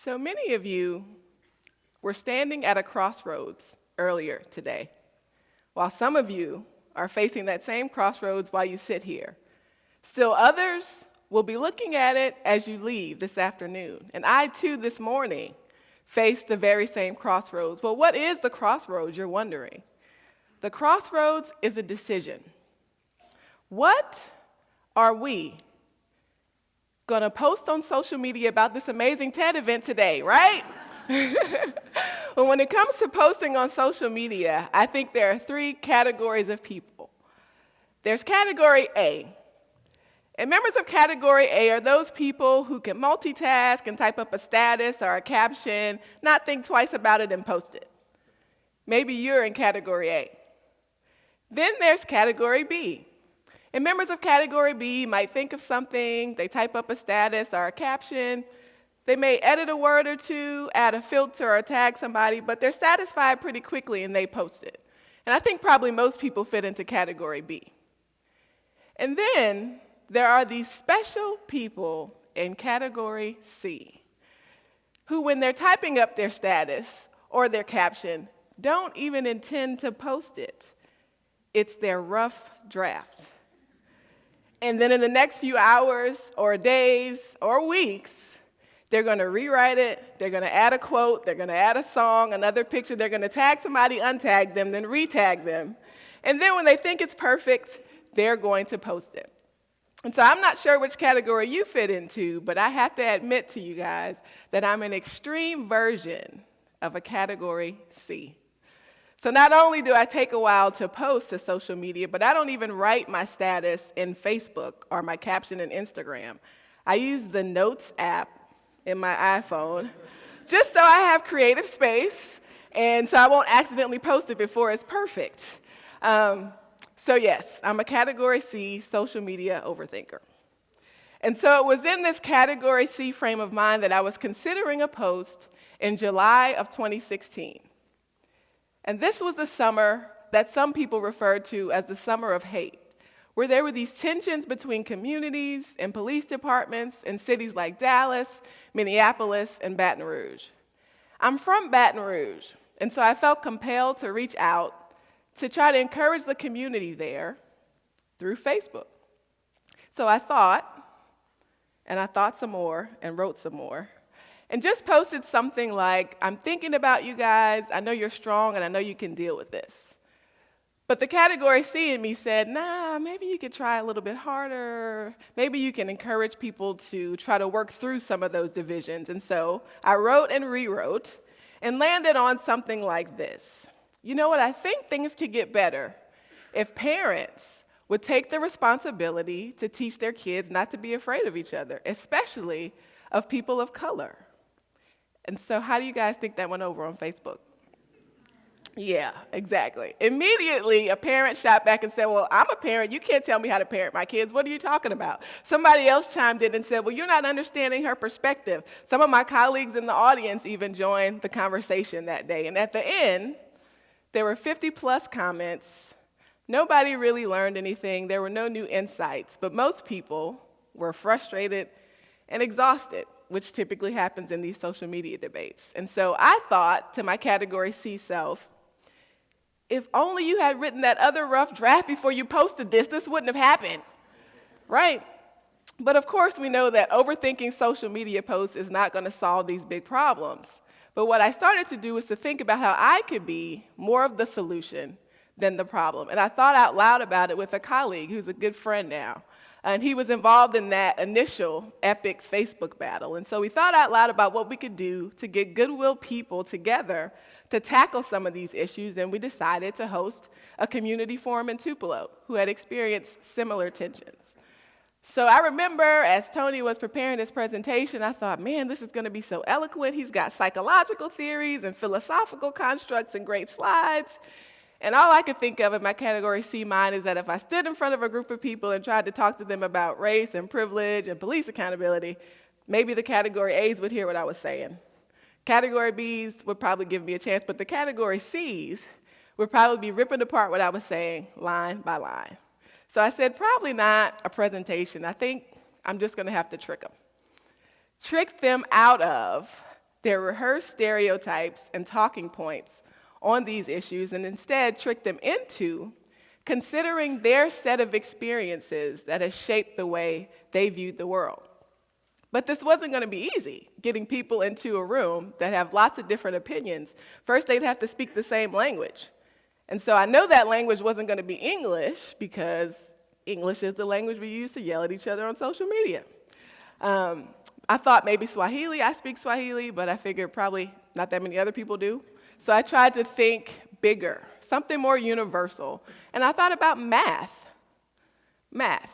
So many of you were standing at a crossroads earlier today, while some of you are facing that same crossroads while you sit here. Still others will be looking at it as you leave this afternoon. And I, too, this morning, faced the very same crossroads. Well, what is the crossroads, you're wondering? The crossroads is a decision. What are we going to post on social media about this amazing TED event today, right? Well, when it comes to posting on social media, I think there are three categories of people. There's category A. And members of category A are those people who can multitask and type up a status or a caption, not think twice about it and post it. Maybe you're in category A. Then there's category B. And members of category B might think of something, they type up a status or a caption, they may edit a word or two, add a filter or tag somebody, but they're satisfied pretty quickly and they post it. And I think probably most people fit into category B. And then there are these special people in category C who, when they're typing up their status or their caption, don't even intend to post it. It's their rough draft. And then in the next few hours or days or weeks, they're going to rewrite it, they're going to add a quote, they're going to add a song, another picture, they're going to tag somebody, untag them, then retag them. And then when they think it's perfect, they're going to post it. And so I'm not sure which category you fit into, but I have to admit to you guys that I'm an extreme version of a category C. So not only do I take a while to post to social media, but I don't even write my status in Facebook or my caption in Instagram. I use the Notes app in my iPhone just so I have creative space and so I won't accidentally post it before it's perfect. So yes, I'm a category C social media overthinker. And so it was in this category C frame of mind that I was considering a post in July of 2016. And this was the summer that some people referred to as the summer of hate, where there were these tensions between communities and police departments in cities like Dallas, Minneapolis, and Baton Rouge. I'm from Baton Rouge, and so I felt compelled to reach out to try to encourage the community there through Facebook. So I thought some more, and wrote some more, and just posted something like, I'm thinking about you guys, I know you're strong, and I know you can deal with this. But the category C in me said, nah, maybe you could try a little bit harder. Maybe you can encourage people to try to work through some of those divisions. And so I wrote and rewrote and landed on something like this. You know what, I think things could get better if parents would take the responsibility to teach their kids not to be afraid of each other, especially of people of color. And so how do you guys think that went over on Facebook? Yeah, exactly. Immediately, a parent shot back and said, well, I'm a parent. You can't tell me how to parent my kids. What are you talking about? Somebody else chimed in and said, well, you're not understanding her perspective. Some of my colleagues in the audience even joined the conversation that day. And at the end, there were 50-plus comments. Nobody really learned anything. There were no new insights. But most people were frustrated and exhausted, which typically happens in these social media debates. And so I thought to my category C self, if only you had written that other rough draft before you posted this wouldn't have happened, right? But of course we know that overthinking social media posts is not going to solve these big problems. But what I started to do was to think about how I could be more of the solution than the problem. And I thought out loud about it with a colleague who's a good friend now. And he was involved in that initial epic Facebook battle. And so we thought out loud about what we could do to get goodwill people together to tackle some of these issues, and we decided to host a community forum in Tupelo who had experienced similar tensions. So I remember as Tony was preparing his presentation, I thought, man, this is going to be so eloquent. He's got psychological theories and philosophical constructs and great slides. And all I could think of in my category C mind is that if I stood in front of a group of people and tried to talk to them about race and privilege and police accountability, maybe the category A's would hear what I was saying. Category B's would probably give me a chance, but the category C's would probably be ripping apart what I was saying line by line. So I said, probably not a presentation. I think I'm just going to have to trick them. Trick them out of their rehearsed stereotypes and talking points on these issues and instead trick them into considering their set of experiences that has shaped the way they viewed the world. But this wasn't going to be easy, getting people into a room that have lots of different opinions. First, they'd have to speak the same language. And so I know that language wasn't going to be English because English is the language we use to yell at each other on social media. I thought maybe Swahili, I speak Swahili, but I figured probably not that many other people do. So I tried to think bigger, something more universal. And I thought about math. Math.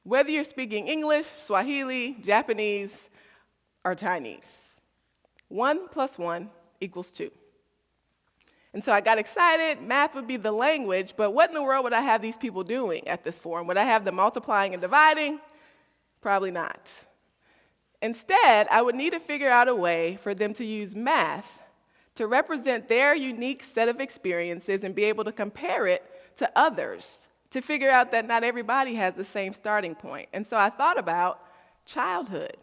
Whether you're speaking English, Swahili, Japanese, or Chinese, 1 + 1 = 2. And so I got excited. Math would be the language, but what in the world would I have these people doing at this forum? Would I have them multiplying and dividing? Probably not. Instead, I would need to figure out a way for them to use math to represent their unique set of experiences and be able to compare it to others, to figure out that not everybody has the same starting point. And so I thought about childhood.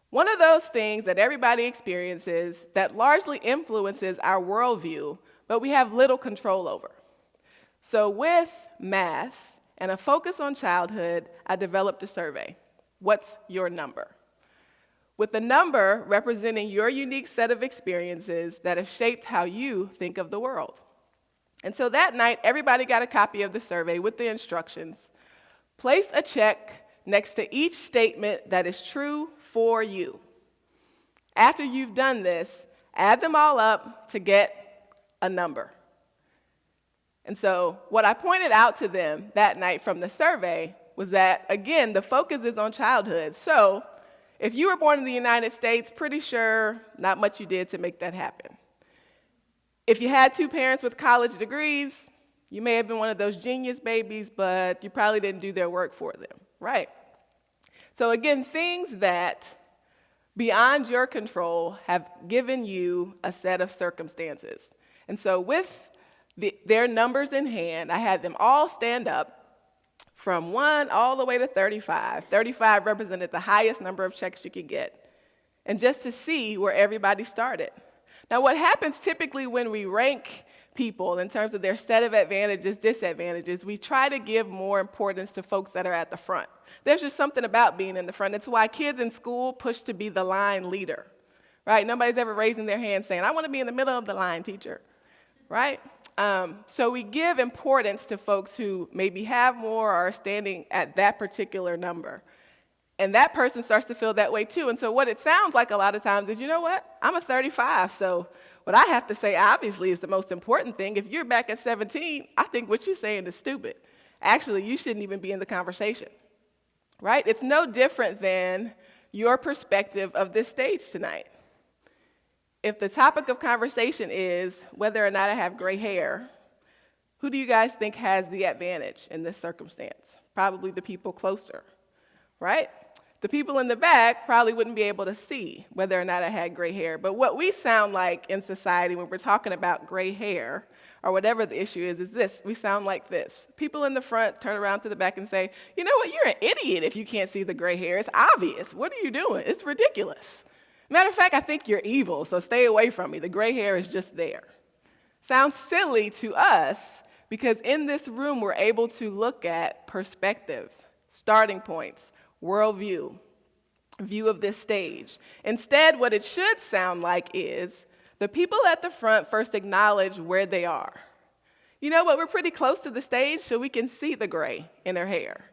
One of those things that everybody experiences that largely influences our worldview, but we have little control over. So with math and a focus on childhood, I developed a survey. What's your number? With the number representing your unique set of experiences that have shaped how you think of the world. And so that night, everybody got a copy of the survey with the instructions. Place a check next to each statement that is true for you. After you've done this, add them all up to get a number. And so what I pointed out to them that night from the survey was that, again, the focus is on childhood. So if you were born in the United States, pretty sure not much you did to make that happen. If you had 2 parents with college degrees, you may have been one of those genius babies, but you probably didn't do their work for them, right? So again, things that beyond your control have given you a set of circumstances. And so with their numbers in hand, I had them all stand up from 1 all the way to 35. 35 represented the highest number of checks you could get. And just to see where everybody started. Now, what happens typically when we rank people in terms of their set of advantages, disadvantages, we try to give more importance to folks that are at the front. There's just something about being in the front. It's why kids in school push to be the line leader, right? Nobody's ever raising their hand saying, I want to be in the middle of the line, teacher, right? So we give importance to folks who maybe have more or are standing at that particular number. And that person starts to feel that way too. And so what it sounds like a lot of times is, you know what? I'm a 35, so what I have to say obviously is the most important thing. If you're back at 17, I think what you're saying is stupid. Actually, you shouldn't even be in the conversation, right? It's no different than your perspective of this stage tonight. If the topic of conversation is whether or not I have gray hair, who do you guys think has the advantage in this circumstance? Probably the people closer, right? The people in the back probably wouldn't be able to see whether or not I had gray hair. But what we sound like in society when we're talking about gray hair or whatever the issue is this. We sound like this. People in the front turn around to the back and say, you know what, you're an idiot if you can't see the gray hair. It's obvious. What are you doing? It's ridiculous. Matter of fact, I think you're evil, so stay away from me. The gray hair is just there. Sounds silly to us because in this room we're able to look at perspective, starting points, worldview, view of this stage. Instead, what it should sound like is the people at the front first acknowledge where they are. You know what? We're pretty close to the stage, so we can see the gray in her hair.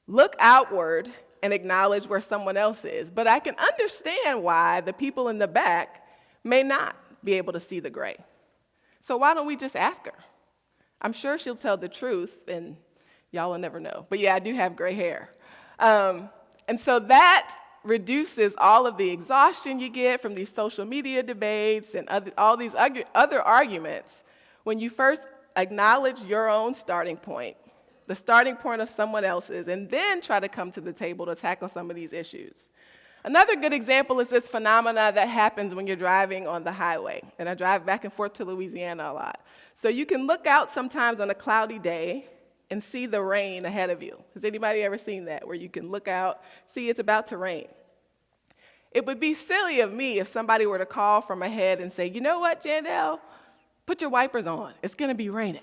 Look outward and acknowledge where someone else is. But I can understand why the people in the back may not be able to see the gray. So why don't we just ask her? I'm sure she'll tell the truth, and y'all will never know. But yeah, I do have gray hair. And so that reduces all of the exhaustion you get from these social media debates and all these other arguments when you first acknowledge your own starting point, the starting point of someone else's, and then try to come to the table to tackle some of these issues. Another good example is this phenomena that happens when you're driving on the highway. And I drive back and forth to Louisiana a lot. So you can look out sometimes on a cloudy day and see the rain ahead of you. Has anybody ever seen that, where you can look out, see it's about to rain? it would be silly of me if somebody were to call from ahead and say, you know what, Jandel, put your wipers on. It's going to be raining.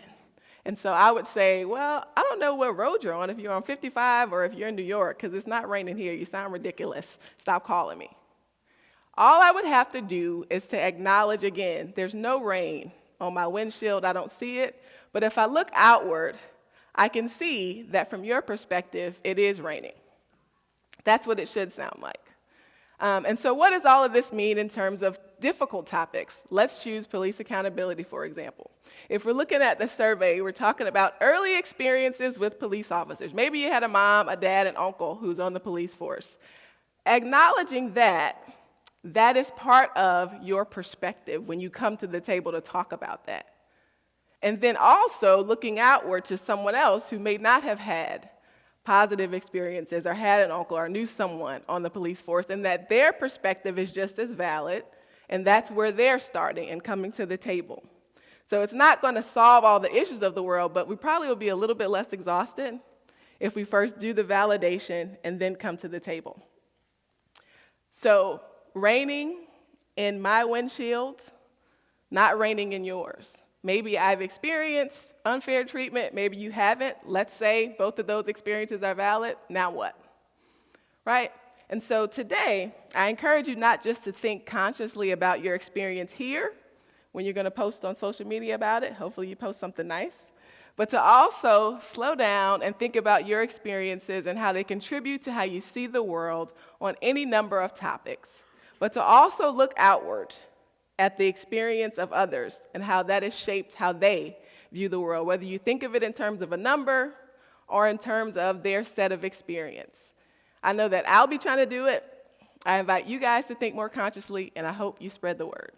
And so I would say, well, I don't know what road you're on, if you're on 55 or if you're in New York, because it's not raining here. You sound ridiculous. Stop calling me. All I would have to do is to acknowledge again, there's no rain on my windshield. I don't see it. But if I look outward, I can see that from your perspective, it is raining. That's what it should sound like. And so what does all of this mean in terms of difficult topics? Let's choose police accountability, for example. If we're looking at the survey, we're talking about early experiences with police officers. Maybe you had a mom, a dad, an uncle who's on the police force. Acknowledging that is part of your perspective when you come to the table to talk about that. And then also looking outward to someone else who may not have had positive experiences or had an uncle or knew someone on the police force, and that their perspective is just as valid, and that's where they're starting and coming to the table. So it's not going to solve all the issues of the world, but we probably will be a little bit less exhausted if we first do the validation and then come to the table. So raining in my windshield, not raining in yours. Maybe I've experienced unfair treatment, maybe you haven't. Let's say both of those experiences are valid. Now what? Right? And so today, I encourage you not just to think consciously about your experience here when you're going to post on social media about it. Hopefully you post something nice. But to also slow down and think about your experiences and how they contribute to how you see the world on any number of topics. But to also look outward at the experience of others and how that has shaped how they view the world, whether you think of it in terms of a number or in terms of their set of experience. I know that I'll be trying to do it. I invite you guys to think more consciously, and I hope you spread the word.